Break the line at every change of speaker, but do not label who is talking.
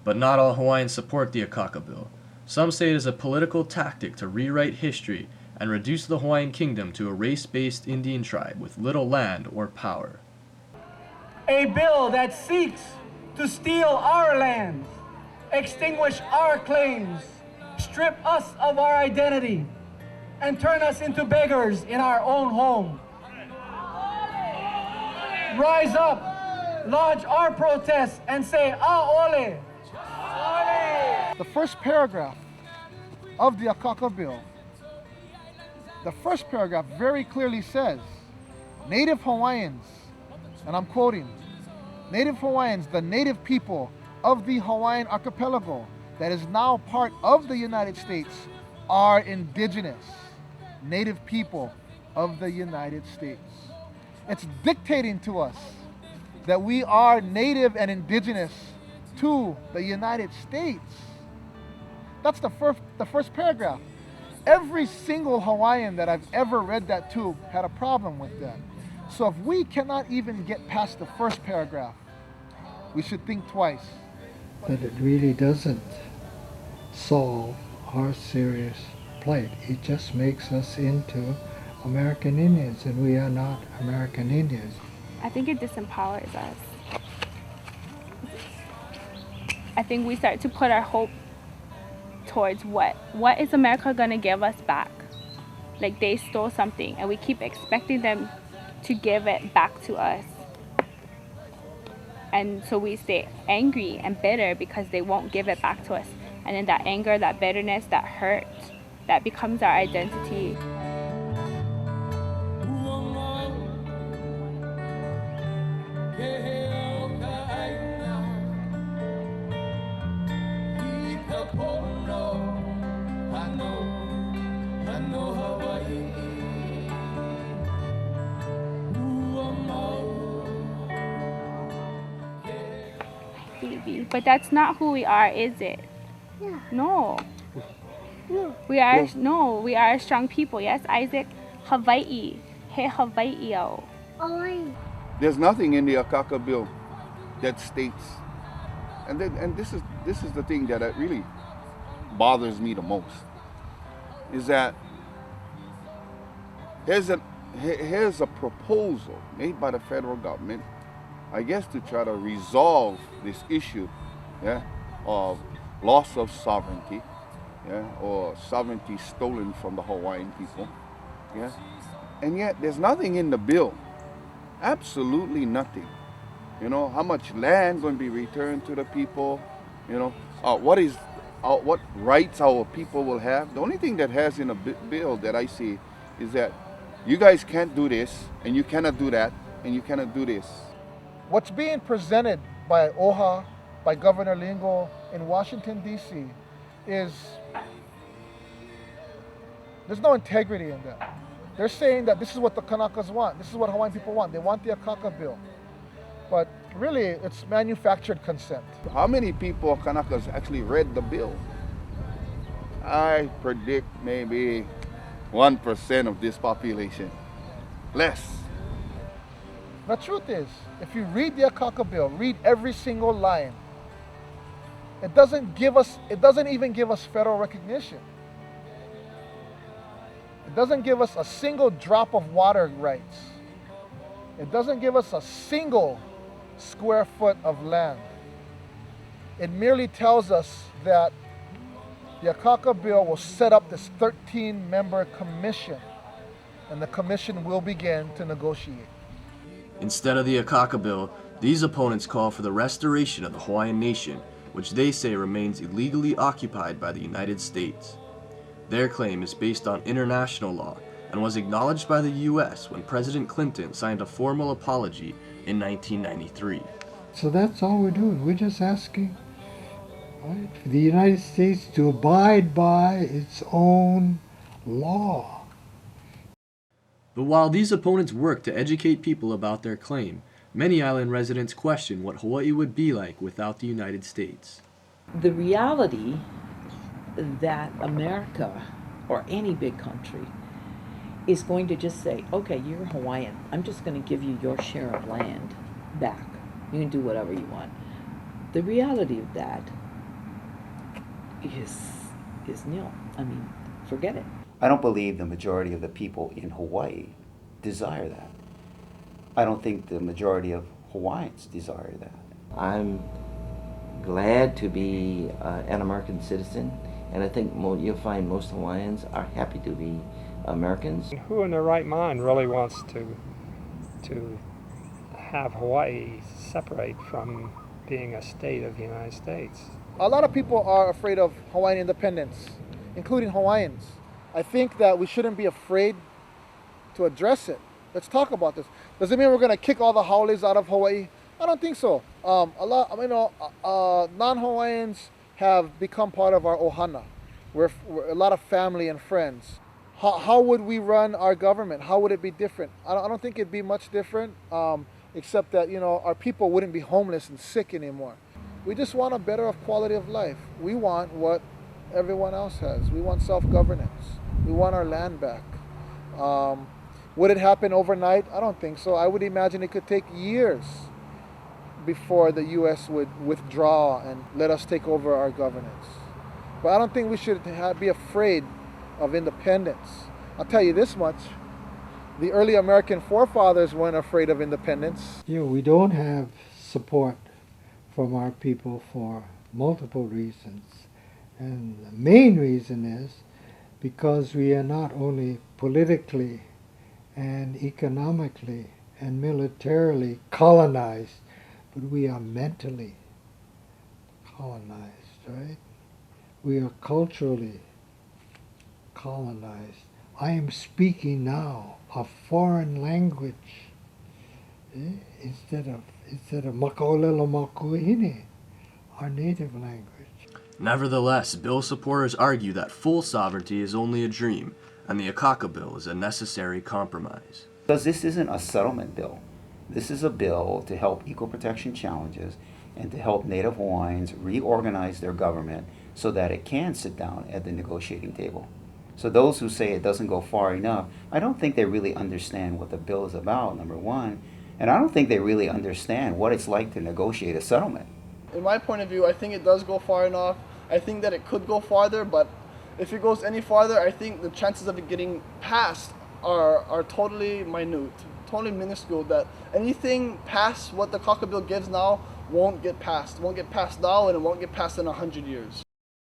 But not all Hawaiians support the Akaka Bill. Some say it is a political tactic to rewrite history and reduce the Hawaiian kingdom to a race-based Indian tribe with little land or power.
A bill that seeks to steal our lands, extinguish our claims, strip us of our identity, and turn us into beggars in our own home. Rise up, lodge our protests, and say, "Aole!"
The first paragraph of the Akaka Bill, the first paragraph very clearly says, Native Hawaiians, and I'm quoting, Native Hawaiians, the native people of the Hawaiian archipelago that is now part of the United States, are indigenous. Native people of the United States. It's dictating to us that we are native and indigenous to the United States. That's the first paragraph. Every single Hawaiian that I've ever read that to had a problem with that. So if we cannot even get past the first paragraph, we should think twice.
But it really doesn't solve our serious plight. It just makes us into American Indians, and we are not American Indians.
I think it disempowers us. I think we start to put our hope towards what is America gonna give us back? Like they stole something and we keep expecting them to give it back to us. And so we stay angry and bitter because they won't give it back to us. And then that anger, that bitterness, that hurt, that becomes our identity. Baby, but that's not who we are, is it?
Yeah.
No.
Yeah.
We are a strong people. Yes, Isaac. Hawaii. Hey, Hawaii.
Oi.
There's nothing in the Akaka Bill that states, and this is the thing that really bothers me the most, is that here's a proposal made by the federal government, I guess, to try to resolve this issue, yeah, of loss of sovereignty, yeah, or sovereignty stolen from the Hawaiian people, yeah, and yet there's nothing in the bill, absolutely nothing. You know, how much land going to be returned to the people, you know, what rights our people will have. The only thing that has in a bill that I see is that you guys can't do this, and you cannot do that, and you cannot do this.
What's being presented by OHA, by Governor Lingo in Washington, D.C. is, there's no integrity in that. They're saying that this is what the Kanakas want. This is what Hawaiian people want. They want the Akaka Bill. But really, it's manufactured consent.
How many people, Kanakas, actually read the bill? I predict maybe 1% of this population. Less.
The truth is, if you read the Akaka Bill, read every single line, it doesn't even give us federal recognition. It doesn't give us a single drop of water rights. It doesn't give us a single square foot of land. It merely tells us that the Akaka Bill will set up this 13-member commission, and the commission will begin to negotiate.
Instead of the Akaka Bill, these opponents call for the restoration of the Hawaiian nation, which they say remains illegally occupied by the United States. Their claim is based on international law and was acknowledged by the U.S. when President Clinton signed a formal apology in 1993.
So that's all we're doing. We're just asking, right, for the United States to abide by its own law.
But while these opponents work to educate people about their claim, many island residents question what Hawaii would be like without the United States.
The reality that America, or any big country, is going to just say, okay, you're Hawaiian, I'm just going to give you your share of land back. You can do whatever you want. The reality of that is nil. I mean, forget it.
I don't believe the majority of the people in Hawaii desire that. I don't think the majority of Hawaiians desire that.
I'm glad to be an American citizen, and I think you'll find most Hawaiians are happy to be Americans.
Who in their right mind really wants to have Hawaii separate from being a state of the United States?
A lot of people are afraid of Hawaiian independence, including Hawaiians. I think that we shouldn't be afraid to address it. Let's talk about this. Does it mean we're going to kick all the haulis out of Hawaii? I don't think so. Non-Hawaiians have become part of our ohana. We're a lot of family and friends. How would we run our government? How would it be different? I don't think it'd be much different, except that our people wouldn't be homeless and sick anymore. We just want a better quality of life. We want what everyone else has. We want self-governance. We want our land back. Would it happen overnight? I don't think so. I would imagine it could take years before the U.S. would withdraw and let us take over our governance. But I don't think we should be afraid of independence. I'll tell you this much. The early American forefathers weren't afraid of independence.
We don't have support from our people for multiple reasons. And the main reason is because we are not only politically and economically and militarily colonized, but we are mentally colonized, right? We are culturally colonized. I am speaking now a foreign language instead of Makaolelo Makuahine, our native language.
Nevertheless, bill supporters argue that full sovereignty is only a dream, and the Akaka Bill is a necessary compromise.
Because this isn't a settlement bill. This is a bill to help equal protection challenges and to help Native Hawaiians reorganize their government so that it can sit down at the negotiating table. So those who say it doesn't go far enough, I don't think they really understand what the bill is about, number one, and I don't think they really understand what it's like to negotiate a settlement.
In my point of view, I think it does go far enough. I think that it could go farther, but if it goes any farther, I think the chances of it getting passed are totally minute, totally minuscule, that anything past what the Akaka Bill gives now won't get passed. It won't get passed now, and it won't get passed in 100 years.